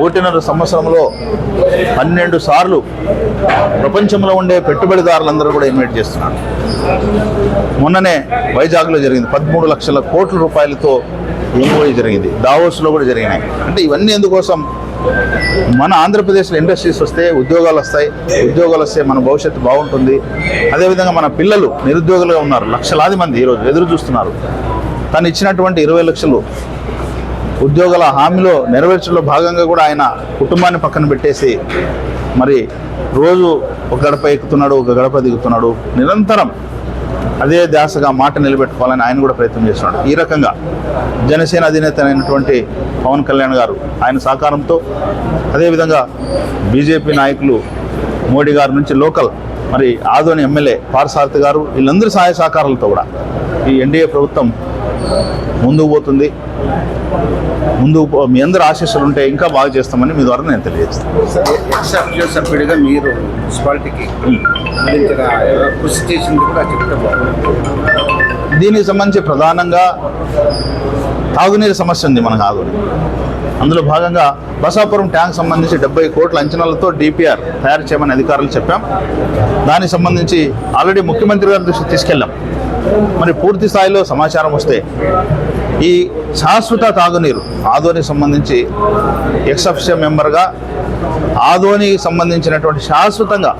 ఒకటిన్నర సంవత్సరంలో 12 సార్లు ప్రపంచంలో ఉండే పెట్టుబడిదారులందరూ కూడా ఇన్వైట్ చేస్తున్నారు. మొన్ననే వైజాగ్లో జరిగింది 13 లక్షల కోట్ల రూపాయలతో ఎంఓఈ జరిగింది. దావోస్లో కూడా జరిగినాయి. అంటే ఇవన్నీ ఎందుకోసం, మన ఆంధ్రప్రదేశ్లో ఇండస్ట్రీస్ వస్తే ఉద్యోగాలు వస్తాయి, ఉద్యోగాలు వస్తే మన భవిష్యత్తు బాగుంటుంది. అదేవిధంగా మన పిల్లలు నిరుద్యోగులుగా ఉన్నారు, లక్షలాది మంది ఈరోజు ఎదురు చూస్తున్నారు. తను ఇచ్చినటువంటి 20 లక్షలు ఉద్యోగాల హామీలో నెరవేర్చడంలో భాగంగా కూడా ఆయన కుటుంబాన్ని పక్కన పెట్టేసి మరి రోజు ఒక గడప ఎక్కుతున్నాడు, ఒక గడప దిగుతున్నాడు. నిరంతరం అదే ధ్యాసగా మాట నిలబెట్టుకోవాలని ఆయన కూడా ప్రయత్నం చేస్తున్నాడు. ఈ రకంగా జనసేన అధినేత అయినటువంటి పవన్ కళ్యాణ్ గారు ఆయన సహకారంతో, అదేవిధంగా బీజేపీ నాయకులు మోడీ గారి నుంచి లోకల్ మరి ఆదోని ఎమ్మెల్యే పార్థసారథి గారు, వీళ్ళందరి సహాయ సహకారాలతో కూడా ఈ ఎన్డీఏ ప్రభుత్వం ముందుకు పోతుంది. మీ అందరూ ఆశీస్సులు ఉంటే ఇంకా బాగా చేస్తామని మీ ద్వారా నేను తెలియజేస్తాను. సభ్యుడిగా మీరు మున్సిపాలిటీకి కృషి చేసింది కూడా చెప్తారు. దీనికి సంబంధించి ప్రధానంగా తాగునీరు సమస్య ఉంది మనకు ఆదోని. అందులో భాగంగా బసాపురం ట్యాంక్ సంబంధించి 70 కోట్ల అంచనాలతో డిపిఆర్ తయారు చేయమని అధికారులు చెప్పాం. దానికి సంబంధించి ఆల్రెడీ ముఖ్యమంత్రి గారి దృష్టికి తీసుకెళ్ళాం. మరి పూర్తి స్థాయిలో సమాచారం వస్తే ఈ శాశ్వత తాగునీరు ఆదోనికి సంబంధించి ఎక్స్ అఫిషియల్ మెంబర్గా ఆదోనికి సంబంధించినటువంటి శాశ్వతంగా